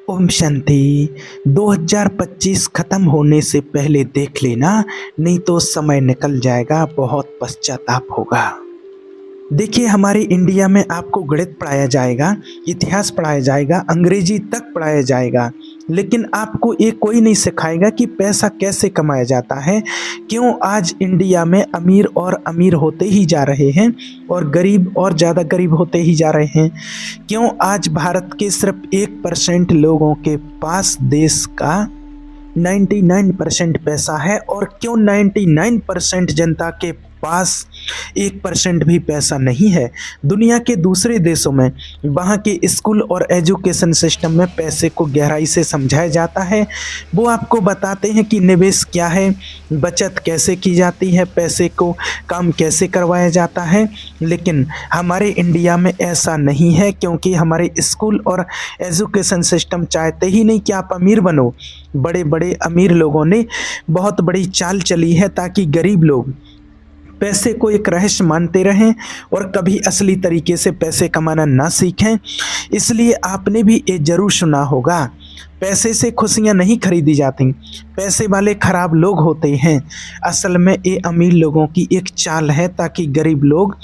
ओम शांति। 2025 खत्म होने से पहले देख लेना, नहीं तो समय निकल जाएगा, बहुत पश्चाताप होगा। देखिए, हमारे इंडिया में आपको गणित पढ़ाया जाएगा, इतिहास पढ़ाया जाएगा, अंग्रेजी तक पढ़ाया जाएगा, लेकिन आपको ये कोई नहीं सिखाएगा कि पैसा कैसे कमाया जाता है। क्यों आज इंडिया में अमीर और अमीर होते ही जा रहे हैं और गरीब और ज़्यादा गरीब होते ही जा रहे हैं। क्यों आज भारत के सिर्फ 1% लोगों के पास देश का 99% पैसा है, और क्यों 99% जनता के पास 1% भी पैसा नहीं है। दुनिया के दूसरे देशों में वहाँ के स्कूल और एजुकेशन सिस्टम में पैसे को गहराई से समझाया जाता है। वो आपको बताते हैं कि निवेश क्या है, बचत कैसे की जाती है, पैसे को काम कैसे करवाया जाता है। लेकिन हमारे इंडिया में ऐसा नहीं है, क्योंकि हमारे स्कूल और एजुकेशन सिस्टम चाहते ही नहीं कि आप अमीर बनो। बड़े बड़े अमीर लोगों ने बहुत बड़ी चाल चली है ताकि गरीब लोग पैसे को एक रहस्य मानते रहें और कभी असली तरीके से पैसे कमाना ना सीखें। इसलिए आपने भी ये जरूर सुना होगा, पैसे से खुशियां नहीं खरीदी जाती, पैसे वाले खराब लोग होते हैं। असल में ये अमीर लोगों की एक चाल है ताकि गरीब लोग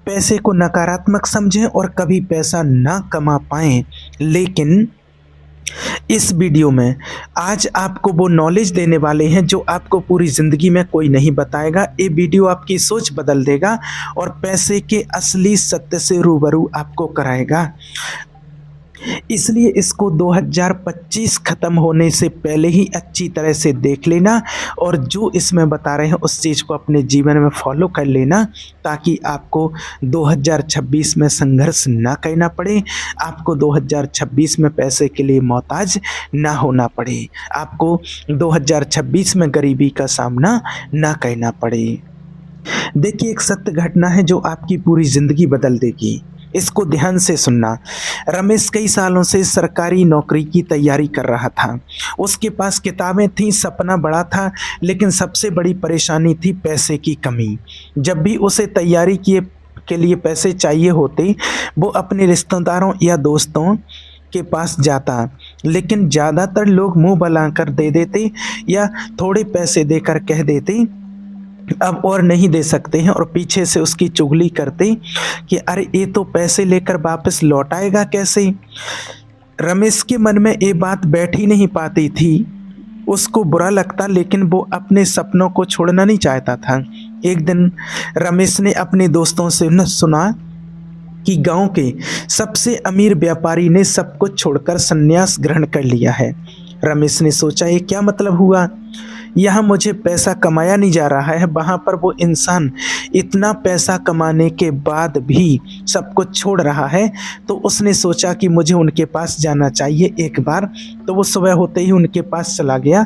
पैसे को नकारात्मक समझें और कभी पैसा ना कमा पाएं। लेकिन इस वीडियो में आज आपको वो नॉलेज देने वाले हैं जो आपको पूरी ज़िंदगी में कोई नहीं बताएगा। ये वीडियो आपकी सोच बदल देगा और पैसे के असली सत्य से रूबरू आपको कराएगा। इसलिए इसको 2025 ख़त्म होने से पहले ही अच्छी तरह से देख लेना, और जो इसमें बता रहे हैं उस चीज़ को अपने जीवन में फॉलो कर लेना, ताकि आपको 2026 में संघर्ष ना करना पड़े, आपको 2026 में पैसे के लिए मोहताज ना होना पड़े, आपको 2026 में गरीबी का सामना ना करना पड़े। देखिए, एक सत्य घटना है जो आपकी पूरी ज़िंदगी बदल देगी। इसको ध्यान से सुनना। रमेश कई सालों से सरकारी नौकरी की तैयारी कर रहा था। उसके पास किताबें थीं, सपना बड़ा था, लेकिन सबसे बड़ी परेशानी थी पैसे की कमी। जब भी उसे तैयारी के लिए पैसे चाहिए होते, वो अपने रिश्तेदारों या दोस्तों के पास जाता, लेकिन ज़्यादातर लोग मुंह बनाकर दे देते या थोड़े पैसे देकर कह देते अब और नहीं दे सकते हैं, और पीछे से उसकी चुगली करते कि अरे ये तो पैसे लेकर वापस लौट आएगा कैसे। रमेश के मन में ये बात बैठ ही नहीं पाती थी। उसको बुरा लगता, लेकिन वो अपने सपनों को छोड़ना नहीं चाहता था। एक दिन रमेश ने अपने दोस्तों से सुना कि गांव के सबसे अमीर व्यापारी ने सब कुछ छोड़कर संन्यास ग्रहण कर लिया है। रमेश ने सोचा, ये क्या मतलब हुआ? यहाँ मुझे पैसा कमाया नहीं जा रहा है, वहाँ पर वो इंसान इतना पैसा कमाने के बाद भी सब कुछ छोड़ रहा है। तो उसने सोचा कि मुझे उनके पास जाना चाहिए एक बार। तो वो सुबह होते ही उनके पास चला गया।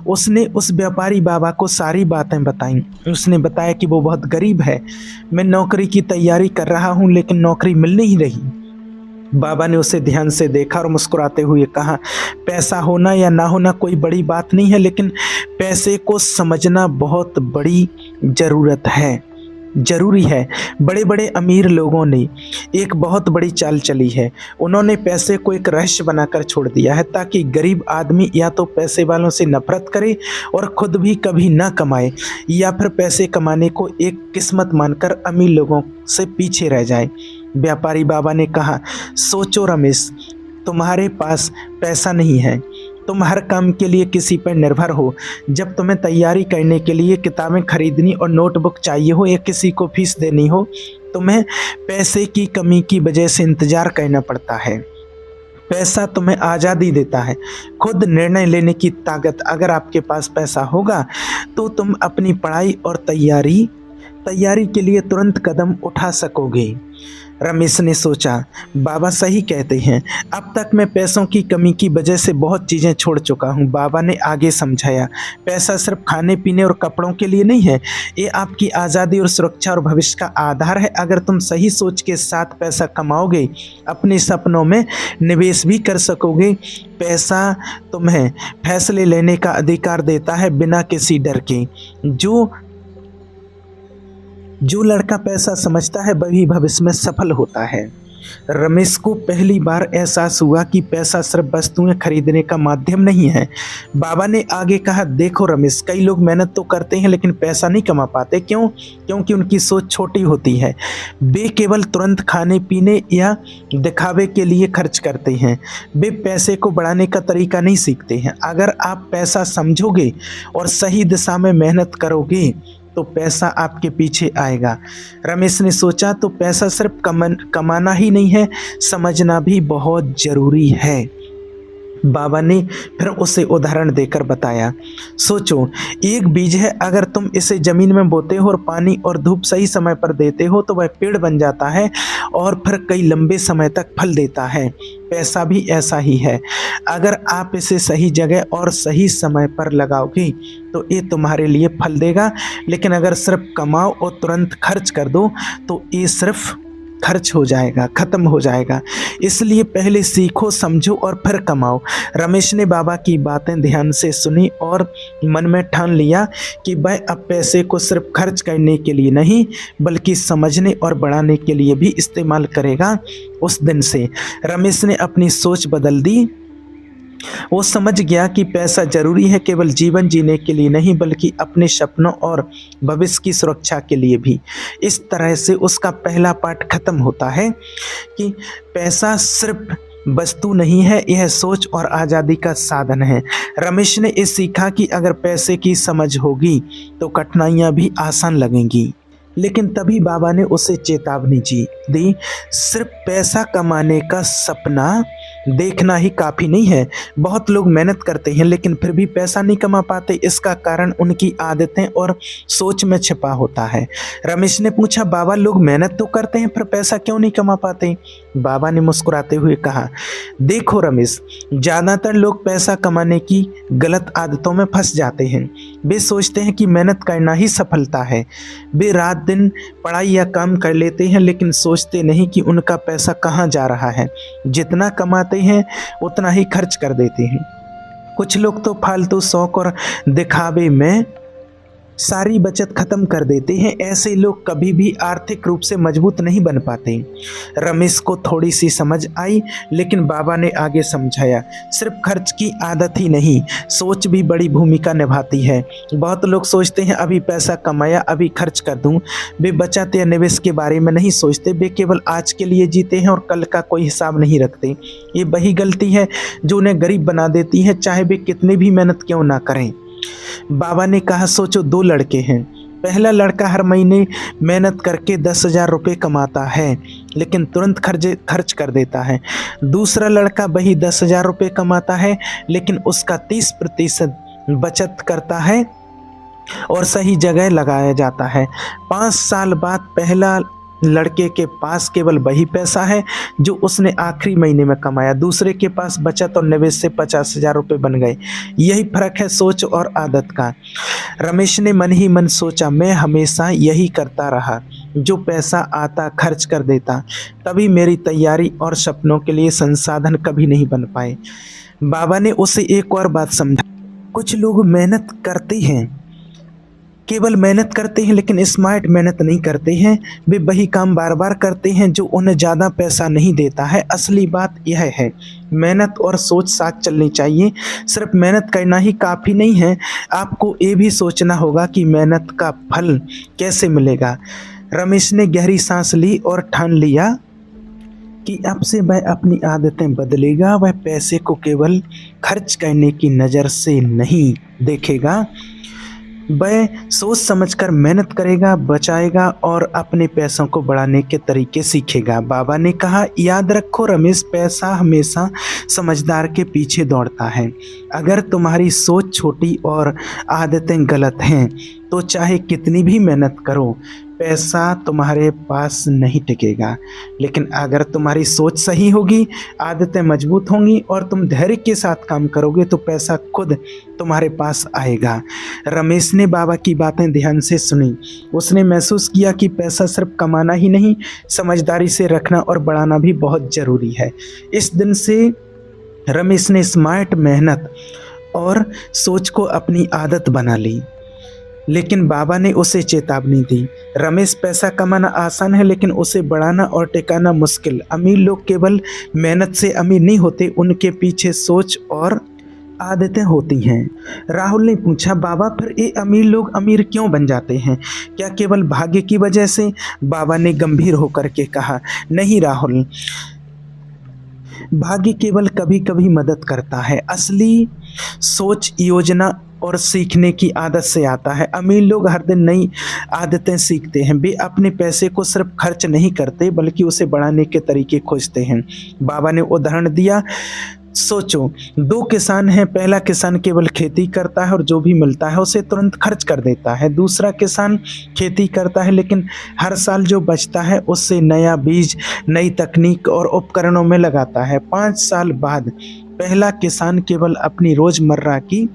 उसने उस व्यापारी बाबा को सारी बातें बताईं। उसने बताया कि वो बहुत गरीब है, मैं नौकरी की तैयारी कर रहा हूँ, लेकिन नौकरी मिल नहीं रही। बाबा ने उसे ध्यान से देखा और मुस्कुराते हुए कहा, पैसा होना या ना होना कोई बड़ी बात नहीं है, लेकिन पैसे को समझना बहुत बड़ी जरूरी है। बड़े बड़े अमीर लोगों ने एक बहुत बड़ी चाल चली है। उन्होंने पैसे को एक रहस्य बनाकर छोड़ दिया है, ताकि गरीब आदमी या तो पैसे वालों से नफरत करे और खुद भी कभी ना कमाए, या फिर पैसे कमाने को एक किस्मत मानकर अमीर लोगों से पीछे रह जाए। व्यापारी बाबा ने कहा, सोचो रमेश, तुम्हारे पास पैसा नहीं है, तुम हर काम के लिए किसी पर निर्भर हो। जब तुम्हें तैयारी करने के लिए किताबें खरीदनी और नोटबुक चाहिए हो या किसी को फीस देनी हो, तुम्हें पैसे की कमी की वजह से इंतजार करना पड़ता है। पैसा तुम्हें आज़ादी देता है, खुद निर्णय लेने की ताकत। अगर आपके पास पैसा होगा तो तुम अपनी पढ़ाई और तैयारी के लिए तुरंत कदम उठा सकोगे। रमेश ने सोचा, बाबा सही कहते हैं, अब तक मैं पैसों की कमी की वजह से बहुत चीज़ें छोड़ चुका हूँ। बाबा ने आगे समझाया, पैसा सिर्फ खाने पीने और कपड़ों के लिए नहीं है, ये आपकी आज़ादी और सुरक्षा और भविष्य का आधार है। अगर तुम सही सोच के साथ पैसा कमाओगे, अपने सपनों में निवेश भी कर सकोगे। पैसा तुम्हें फैसले लेने का अधिकार देता है बिना किसी डर के। जो लड़का पैसा समझता है वही भविष्य में सफल होता है। रमेश को पहली बार एहसास हुआ कि पैसा सिर्फ वस्तुएं खरीदने का माध्यम नहीं है। बाबा ने आगे कहा, देखो रमेश, कई लोग मेहनत तो करते हैं लेकिन पैसा नहीं कमा पाते। क्यों? क्योंकि उनकी सोच छोटी होती है। वे केवल तुरंत खाने पीने या दिखावे के लिए खर्च करते हैं। वे पैसे को बढ़ाने का तरीका नहीं सीखते हैं। अगर आप पैसा समझोगे और सही दिशा में मेहनत करोगे तो पैसा आपके पीछे आएगा। रमेश ने सोचा, तो पैसा सिर्फ कमाना ही नहीं है, समझना भी बहुत जरूरी है। बाबा ने फिर उसे उदाहरण देकर बताया, सोचो, एक बीज है, अगर तुम इसे जमीन में बोते हो और पानी और धूप सही समय पर देते हो तो वह पेड़ बन जाता है और फिर कई लंबे समय तक फल देता है। पैसा भी ऐसा ही है। अगर आप इसे सही जगह और सही समय पर लगाओगे तो ये तुम्हारे लिए फल देगा, लेकिन अगर सिर्फ कमाओ और तुरंत खर्च कर दो तो ये सिर्फ खर्च हो जाएगा, खत्म हो जाएगा। इसलिए पहले सीखो, समझो और फिर कमाओ। रमेश ने बाबा की बातें ध्यान से सुनी और मन में ठान लिया कि वह अब पैसे को सिर्फ खर्च करने के लिए नहीं बल्कि समझने और बढ़ाने के लिए भी इस्तेमाल करेगा। उस दिन से रमेश ने अपनी सोच बदल दी। वो समझ गया कि पैसा जरूरी है, केवल जीवन जीने के लिए नहीं बल्कि अपने सपनों और भविष्य की सुरक्षा के लिए भी। इस तरह से उसका पहला पाठ खत्म होता है कि पैसा सिर्फ वस्तु नहीं है, यह सोच और आज़ादी का साधन है। रमेश ने ये सीखा कि अगर पैसे की समझ होगी तो कठिनाइयाँ भी आसान लगेंगी। लेकिन तभी बाबा ने उसे चेतावनी दी, सिर्फ पैसा कमाने का सपना देखना ही काफ़ी नहीं है। बहुत लोग मेहनत करते हैं लेकिन फिर भी पैसा नहीं कमा पाते। इसका कारण उनकी आदतें और सोच में छिपा होता है। रमेश ने पूछा, बाबा, लोग मेहनत तो करते हैं फिर पैसा क्यों नहीं कमा पाते? बाबा ने मुस्कुराते हुए कहा, देखो रमेश, ज़्यादातर लोग पैसा कमाने की गलत आदतों में फंस जाते हैं। वे सोचते हैं कि मेहनत करना ही सफलता है। वे रात दिन पढ़ाई या काम कर लेते हैं लेकिन सोचते नहीं कि उनका पैसा कहाँ जा रहा है। जितना कमाते हैं उतना ही खर्च कर देते हैं। कुछ लोग तो फालतू शौक और दिखावे में सारी बचत खत्म कर देते हैं। ऐसे लोग कभी भी आर्थिक रूप से मजबूत नहीं बन पाते। रमेश को थोड़ी सी समझ आई, लेकिन बाबा ने आगे समझाया, सिर्फ खर्च की आदत ही नहीं, सोच भी बड़ी भूमिका निभाती है। बहुत लोग सोचते हैं अभी पैसा कमाया अभी खर्च कर दूं। वे बचत या निवेश के बारे में नहीं सोचते। वे केवल आज के लिए जीते हैं और कल का कोई हिसाब नहीं रखते। ये वही गलती है जो उन्हें गरीब बना देती है, चाहे वे कितनी भी मेहनत क्यों ना करें। बाबा ने कहा, सोचो, 2 लड़के हैं। पहला लड़का हर महीने मेहनत करके 10,000 रुपये कमाता है लेकिन तुरंत खर्च कर देता है। दूसरा लड़का वही 10,000 रुपये कमाता है लेकिन उसका 30% बचत करता है और सही जगह लगाया जाता है। 5 साल बाद पहला लड़के के पास केवल वही पैसा है जो उसने आखिरी महीने में कमाया। दूसरे के पास बचत और निवेश से 50,000 रुपये बन गए। यही फर्क है सोच और आदत का। रमेश ने मन ही मन सोचा, मैं हमेशा यही करता रहा, जो पैसा आता खर्च कर देता। तभी मेरी तैयारी और सपनों के लिए संसाधन कभी नहीं बन पाए। बाबा ने उसे एक और बात समझा, कुछ लोग मेहनत करते हैं, केवल मेहनत करते हैं लेकिन स्मार्ट मेहनत नहीं करते हैं। वे वही काम बार बार करते हैं जो उन्हें ज़्यादा पैसा नहीं देता है। असली बात यह है, मेहनत और सोच साथ चलनी चाहिए। सिर्फ मेहनत करना ही काफ़ी नहीं है, आपको ये भी सोचना होगा कि मेहनत का फल कैसे मिलेगा। रमेश ने गहरी सांस ली और ठान लिया कि अब से वह अपनी आदतें बदलेगा। वह पैसे को केवल खर्च करने की नज़र से नहीं देखेगा, वह सोच समझकर मेहनत करेगा, बचाएगा और अपने पैसों को बढ़ाने के तरीके सीखेगा। बाबा ने कहा, याद रखो रमेश, पैसा हमेशा समझदार के पीछे दौड़ता है। अगर तुम्हारी सोच छोटी और आदतें गलत हैं तो चाहे कितनी भी मेहनत करो, पैसा तुम्हारे पास नहीं टिकेगा। लेकिन अगर तुम्हारी सोच सही होगी, आदतें मजबूत होंगी और तुम धैर्य के साथ काम करोगे तो पैसा खुद तुम्हारे पास आएगा। रमेश ने बाबा की बातें ध्यान से सुनी। उसने महसूस किया कि पैसा सिर्फ कमाना ही नहीं, समझदारी से रखना और बढ़ाना भी बहुत ज़रूरी है। इस दिन से रमेश ने स्मार्ट मेहनत और सोच को अपनी आदत बना ली। लेकिन बाबा ने उसे चेतावनी दी, रमेश, पैसा कमाना आसान है लेकिन उसे बढ़ाना और टिकाना मुश्किल। अमीर लोग केवल मेहनत से अमीर नहीं होते, उनके पीछे सोच और आदतें होती हैं। राहुल ने पूछा, बाबा फिर ये अमीर लोग अमीर क्यों बन जाते हैं? क्या केवल भाग्य की वजह से? बाबा ने गंभीर होकर के कहा, नहीं राहुल, भाग्य केवल कभी कभी मदद करता है। असली सोच, योजना और सीखने की आदत से आता है। अमीर लोग हर दिन नई आदतें सीखते हैं। वे अपने पैसे को सिर्फ खर्च नहीं करते बल्कि उसे बढ़ाने के तरीके खोजते हैं। बाबा ने उदाहरण दिया, सोचो, दो किसान हैं। पहला किसान केवल खेती करता है और जो भी मिलता है उसे तुरंत खर्च कर देता है। दूसरा किसान खेती करता है लेकिन हर साल जो बचता है उससे नया बीज, नई तकनीक और उपकरणों में लगाता है। 5 साल बाद पहला किसान केवल अपनी रोजमर्रा की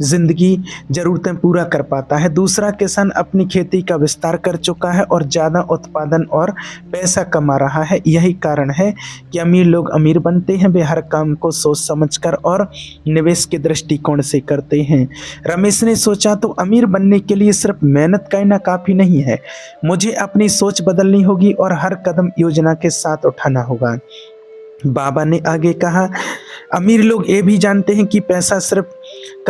जिंदगी ज़रूरतें पूरा कर पाता है। दूसरा किसान अपनी खेती का विस्तार कर चुका है और ज़्यादा उत्पादन और पैसा कमा रहा है। यही कारण है कि अमीर लोग अमीर बनते हैं। वे हर काम को सोच समझकर और निवेश के दृष्टिकोण से करते हैं। रमेश ने सोचा, तो अमीर बनने के लिए सिर्फ मेहनत करना काफ़ी नहीं है, मुझे अपनी सोच बदलनी होगी और हर कदम योजना के साथ उठाना होगा। बाबा ने आगे कहा, अमीर लोग ये भी जानते हैं कि पैसा सिर्फ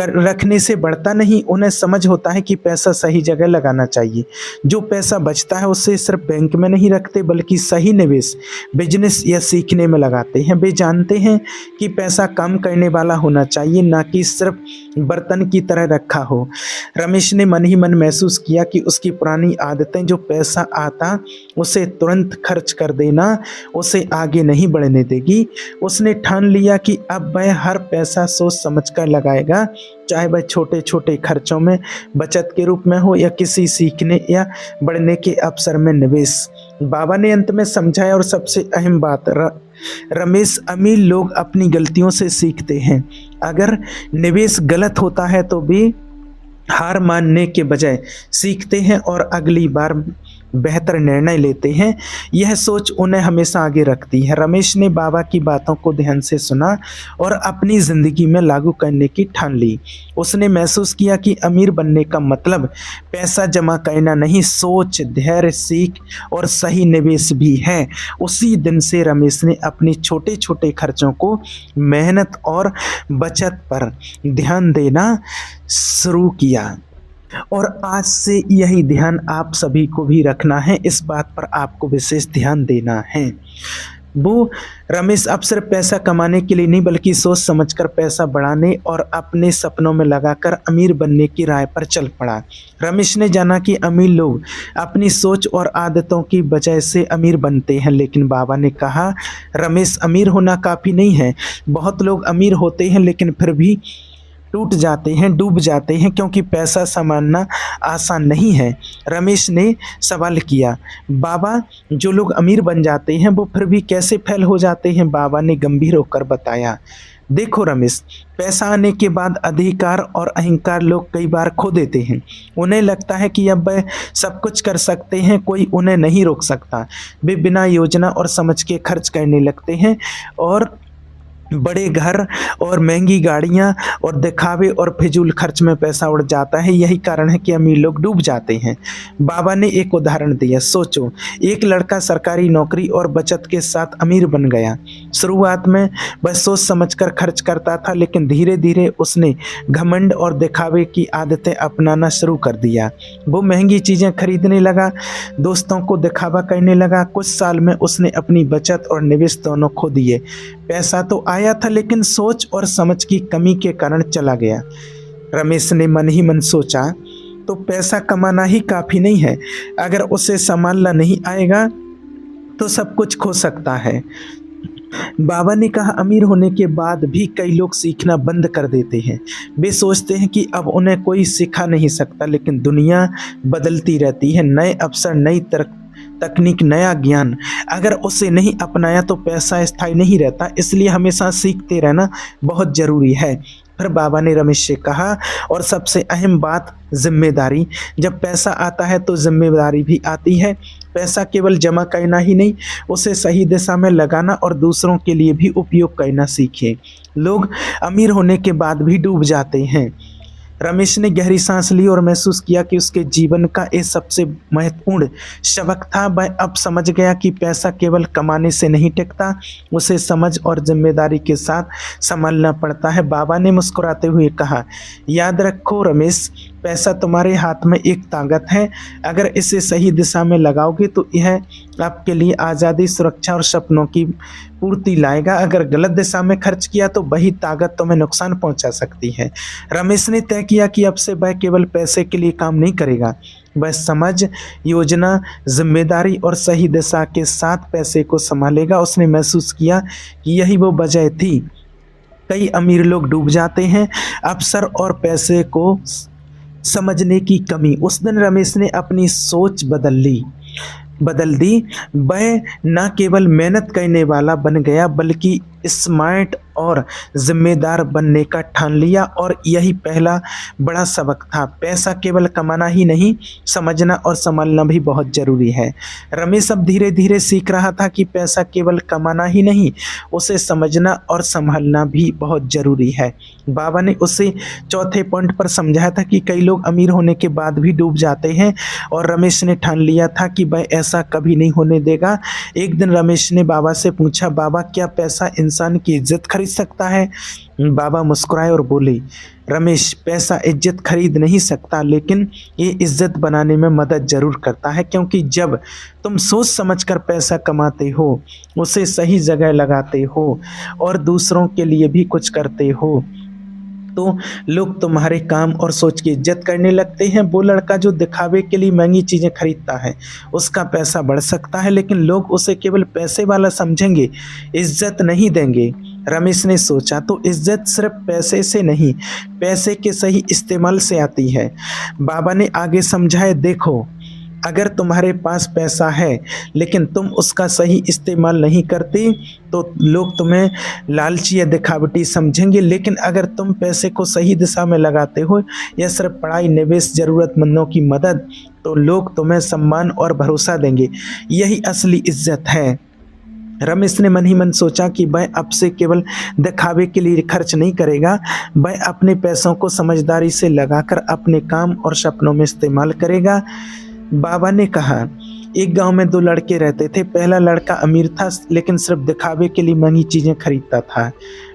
रखने से बढ़ता नहीं, उन्हें समझ होता है कि पैसा सही जगह लगाना चाहिए। जो पैसा बचता है उसे सिर्फ बैंक में नहीं रखते बल्कि सही निवेश, बिजनेस या सीखने में लगाते हैं। वे जानते हैं कि पैसा काम करने वाला होना चाहिए, ना कि सिर्फ बर्तन की तरह रखा हो। रमेश ने मन ही मन महसूस किया कि उसकी पुरानी आदतें, जो पैसा आता उसे तुरंत खर्च कर देना, उसे आगे नहीं बढ़ने देगी। उसने ठान लिया कि अब वह हर पैसा सोच समझकर लगाएगा, चाहे वह छोटे छोटे खर्चों में बचत के रूप में हो या किसी सीखने या बढ़ने के अवसर में निवेश। बाबा ने अंत में समझाया, और सबसे अहम बात, रमेश, अमीर लोग अपनी गलतियों से सीखते हैं। अगर निवेश गलत होता है तो भी हार मानने के बजाय सीखते हैं और अगली बार बेहतर निर्णय लेते हैं। यह सोच उन्हें हमेशा आगे रखती है। रमेश ने बाबा की बातों को ध्यान से सुना और अपनी ज़िंदगी में लागू करने की ठान ली। उसने महसूस किया कि अमीर बनने का मतलब पैसा जमा करना नहीं, सोच, धैर्य, सीख और सही निवेश भी है। उसी दिन से रमेश ने अपने छोटे छोटे खर्चों को मेहनत और बचत पर ध्यान देना शुरू किया। और आज से यही ध्यान आप सभी को भी रखना है, इस बात पर आपको विशेष ध्यान देना है। वो रमेश अब सिर्फ पैसा कमाने के लिए नहीं बल्कि सोच समझकर पैसा बढ़ाने और अपने सपनों में लगाकर अमीर बनने की राह पर चल पड़ा। रमेश ने जाना कि अमीर लोग अपनी सोच और आदतों की वजह से अमीर बनते हैं, लेकिन बाबा ने कहा, रमेश, अमीर होना काफ़ी नहीं है। बहुत लोग अमीर होते हैं लेकिन फिर भी टूट जाते हैं, डूब जाते हैं, क्योंकि पैसा संभालना आसान नहीं है। रमेश ने सवाल किया, बाबा, जो लोग अमीर बन जाते हैं वो फिर भी कैसे फेल हो जाते हैं? बाबा ने गंभीर होकर बताया, देखो रमेश, पैसा आने के बाद अधिकार और अहंकार लोग कई बार खो देते हैं। उन्हें लगता है कि अब वह सब कुछ कर सकते हैं, कोई उन्हें नहीं रोक सकता। वे बिना योजना और समझ के खर्च करने लगते हैं और बड़े घर और महंगी गाड़ियां और दिखावे और फिजूल खर्च में पैसा उड़ जाता है। यही कारण है कि अमीर लोग डूब जाते हैं। बाबा ने एक उदाहरण दिया, सोचो, एक लड़का सरकारी नौकरी और बचत के साथ अमीर बन गया। शुरुआत में वह सोच समझकर खर्च करता था, लेकिन धीरे धीरे उसने घमंड और दिखावे की आदतें अपनाना शुरू कर दिया। वो महंगी चीज़ें खरीदने लगा, दोस्तों को दिखावा करने लगा। कुछ साल में उसने अपनी बचत और निवेश दोनों खो दिए। पैसा तो आया था लेकिन सोच और समझ की कमी के कारण चला गया। रमेश ने मन ही मन सोचा, तो पैसा कमाना ही काफ़ी नहीं है, अगर उसे संभालना नहीं आएगा तो सब कुछ खो सकता है। बाबा ने कहा, अमीर होने के बाद भी कई लोग सीखना बंद कर देते हैं। वे सोचते हैं कि अब उन्हें कोई सिखा नहीं सकता, लेकिन दुनिया बदलती रहती है। नए अवसर, नई तकनीक, नया ज्ञान, अगर उसे नहीं अपनाया तो पैसा स्थायी नहीं रहता। इसलिए हमेशा सीखते रहना बहुत ज़रूरी है। फिर बाबा ने रमेश से कहा, और सबसे अहम बात, जिम्मेदारी। जब पैसा आता है तो जिम्मेदारी भी आती है। पैसा केवल जमा करना ही नहीं, उसे सही दिशा में लगाना और दूसरों के लिए भी उपयोग करना सीखें। लोग अमीर होने के बाद भी डूब जाते हैं, रमेश ने गहरी सांस ली और महसूस किया कि उसके जीवन का ये सबसे महत्वपूर्ण सबक था। वह अब समझ गया कि पैसा केवल कमाने से नहीं टिकता, उसे समझ और जिम्मेदारी के साथ संभालना पड़ता है। बाबा ने मुस्कुराते हुए कहा, याद रखो रमेश, पैसा तुम्हारे हाथ में एक ताकत है। अगर इसे सही दिशा में लगाओगे तो यह आपके लिए आज़ादी, सुरक्षा और सपनों की पूर्ति लाएगा। अगर गलत दिशा में खर्च किया तो वही ताकत तुम्हें नुकसान पहुंचा सकती है। रमेश ने तय किया कि अब से वह केवल पैसे के लिए काम नहीं करेगा, वह समझ, योजना, जिम्मेदारी और सही दिशा के साथ पैसे को संभालेगा। उसने महसूस किया कि यही वो वजह थी कई अमीर लोग डूब जाते हैं, अवसर और पैसे को समझने की कमी। उस दिन रमेश ने अपनी सोच बदल दी। वह न केवल मेहनत करने वाला बन गया बल्कि स्मार्ट और जिम्मेदार बनने का ठान लिया। और यही पहला बड़ा सबक था। पैसा केवल कमाना ही नहीं, समझना और संभालना भी बहुत ज़रूरी है। रमेश अब धीरे धीरे सीख रहा था कि पैसा केवल कमाना ही नहीं, उसे समझना और संभालना भी बहुत ज़रूरी है। बाबा ने उसे चौथे पॉइंट पर समझाया था कि कई लोग अमीर होने के बाद भी डूब जाते हैं और रमेश ने ठान लिया था कि वह ऐसा कभी नहीं होने देगा। एक दिन रमेश ने बाबा से पूछा, बाबा क्या पैसा इंसान की इज्जत खरीद सकता है? बाबा मुस्कुराए और बोले, रमेश, पैसा इज्जत खरीद नहीं सकता, लेकिन ये इज्जत बनाने में मदद जरूर करता है। क्योंकि जब तुम सोच समझकर पैसा कमाते हो, उसे सही जगह लगाते हो और दूसरों के लिए भी कुछ करते हो, तो लोग तुम्हारे काम और सोच की इज्जत करने लगते हैं। वो लड़का जो दिखावे के लिए महंगी चीज़ें खरीदता है, उसका पैसा बढ़ सकता है, लेकिन लोग उसे केवल पैसे वाला समझेंगे, इज्जत नहीं देंगे। रमेश ने सोचा, तो इज्जत सिर्फ पैसे से नहीं, पैसे के सही इस्तेमाल से आती है। बाबा ने आगे समझाया, देखो, अगर तुम्हारे पास पैसा है लेकिन तुम उसका सही इस्तेमाल नहीं करते तो लोग तुम्हें लालची या दिखावटी समझेंगे, लेकिन अगर तुम पैसे को सही दिशा में लगाते हो या सिर्फ पढ़ाई, निवेश, ज़रूरतमंदों की मदद, तो लोग तुम्हें सम्मान और भरोसा देंगे। यही असली इज्जत है। रमेश ने मन ही मन सोचा कि वह अब से केवल दिखावे के लिए खर्च नहीं करेगा, वह अपने पैसों को समझदारी से लगाकर अपने काम और सपनों में इस्तेमाल करेगा। बाबा ने कहा, एक गांव में दो लड़के रहते थे। पहला लड़का अमीर था लेकिन सिर्फ दिखावे के लिए महंगी चीज़ें खरीदता था,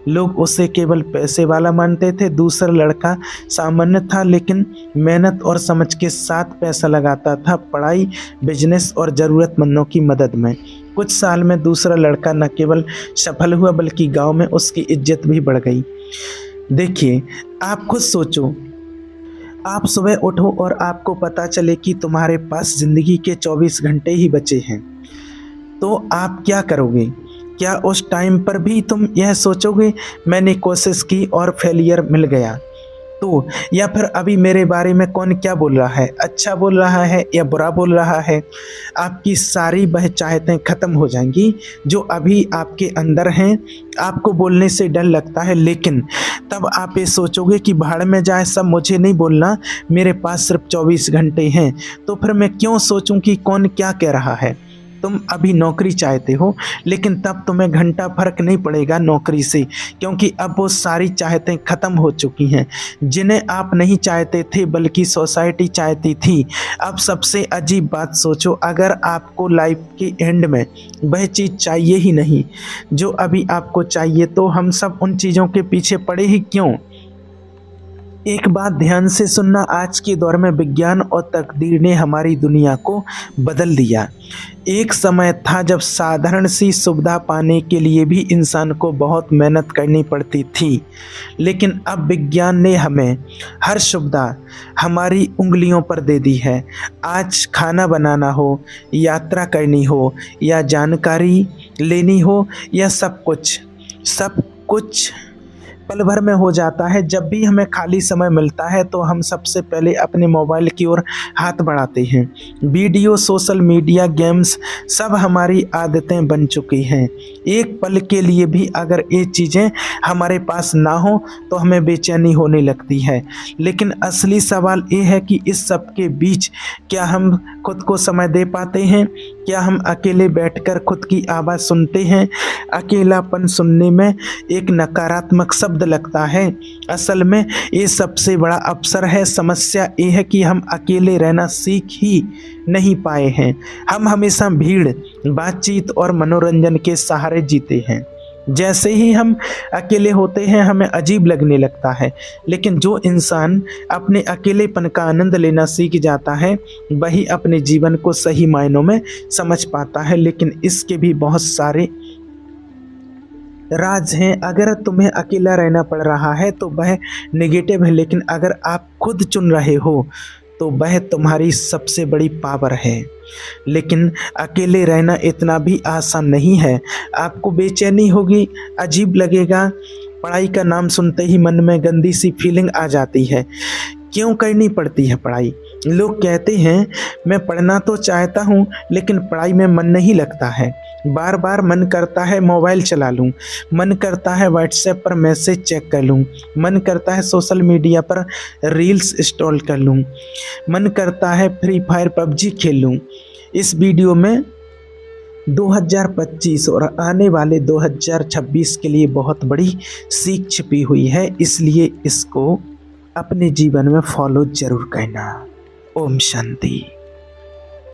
लोग उसे केवल पैसे वाला मानते थे। दूसरा लड़का सामान्य था लेकिन मेहनत और समझ के साथ पैसा लगाता था, पढ़ाई, बिजनेस और ज़रूरतमंदों की मदद में। कुछ साल में दूसरा लड़का न केवल सफल हुआ बल्कि गांव में उसकी इज्जत भी बढ़ गई। देखिए, आप खुद सोचो, आप सुबह उठो और आपको पता चले कि तुम्हारे पास ज़िंदगी के 24 घंटे ही बचे हैं, तो आप क्या करोगे? क्या उस टाइम पर भी तुम यह सोचोगे, मैंने कोशिश की और फेलियर मिल गया? तो या फिर अभी मेरे बारे में कौन क्या बोल रहा है, अच्छा बोल रहा है या बुरा बोल रहा है? आपकी सारी वह चाहतें ख़त्म हो जाएंगी जो अभी आपके अंदर हैं। आपको बोलने से डर लगता है, लेकिन तब आप ये सोचोगे कि भाड़ में जाए सब, मुझे नहीं बोलना, मेरे पास सिर्फ 24 घंटे हैं, तो फिर मैं क्यों सोचूं कि कौन क्या कह रहा है। तुम अभी नौकरी चाहते हो, लेकिन तब तुम्हें घंटा फर्क नहीं पड़ेगा नौकरी से, क्योंकि अब वो सारी चाहतें ख़त्म हो चुकी हैं जिन्हें आप नहीं चाहते थे बल्कि सोसाइटी चाहती थी। अब सबसे अजीब बात सोचो, अगर आपको लाइफ के एंड में वह चीज़ चाहिए ही नहीं जो अभी आपको चाहिए, तो हम सब उन चीज़ों के पीछे पड़े ही क्यों? एक बात ध्यान से सुनना, आज के दौर में विज्ञान और तकदीर ने हमारी दुनिया को बदल दिया। एक समय था जब साधारण सी सुविधा पाने के लिए भी इंसान को बहुत मेहनत करनी पड़ती थी, लेकिन अब विज्ञान ने हमें हर सुविधा हमारी उंगलियों पर दे दी है। आज खाना बनाना हो, यात्रा करनी हो या जानकारी लेनी हो, या सब कुछ पल भर में हो जाता है। जब भी हमें खाली समय मिलता है तो हम सबसे पहले अपने मोबाइल की ओर हाथ बढ़ाते हैं। वीडियो, सोशल मीडिया, गेम्स सब हमारी आदतें बन चुकी हैं। एक पल के लिए भी अगर ये चीज़ें हमारे पास ना हो तो हमें बेचैनी होने लगती है। लेकिन असली सवाल ये है कि इस सब के बीच क्या हम खुद को समय दे पाते हैं? क्या हम अकेले बैठकर खुद की आवाज़ सुनते हैं? अकेलापन सुनने में एक नकारात्मक शब्द लगता है। असल में ये सबसे बड़ा अवसर है। समस्या ये है कि हम अकेले रहना सीख ही नहीं पाए हैं। हम हमेशा भीड़, बातचीत और मनोरंजन के सहारे जीते हैं। जैसे ही हम अकेले होते हैं हमें अजीब लगने लगता है, लेकिन जो इंसान अपने अकेलेपन का आनंद लेना सीख जाता है वही अपने जीवन को सही मायनों में समझ पाता है। लेकिन इसके भी बहुत सारे राज हैं। अगर तुम्हें अकेला रहना पड़ रहा है तो वह नेगेटिव है, लेकिन अगर आप खुद चुन रहे हो तो वह तुम्हारी सबसे बड़ी पावर है। लेकिन अकेले रहना इतना भी आसान नहीं है। आपको बेचैनी होगी, अजीब लगेगा, पढ़ाई का नाम सुनते ही मन में गंदी सी फीलिंग आ जाती है। क्यों करनी पड़ती है पढ़ाई? लोग कहते हैं मैं पढ़ना तो चाहता हूँ लेकिन पढ़ाई में मन नहीं लगता है। बार बार मन करता है मोबाइल चला लूँ, मन करता है व्हाट्सएप पर मैसेज चेक कर लूँ, मन करता है सोशल मीडिया पर रील्स इंस्टॉल कर लूँ, मन करता है फ्री फायर पबजी खेल लूँ। इस वीडियो में 2025 और आने वाले 2026 के लिए बहुत बड़ी सीख छिपी हुई है, इसलिए इसको अपने जीवन में फॉलो जरूर करना। ओम शांति।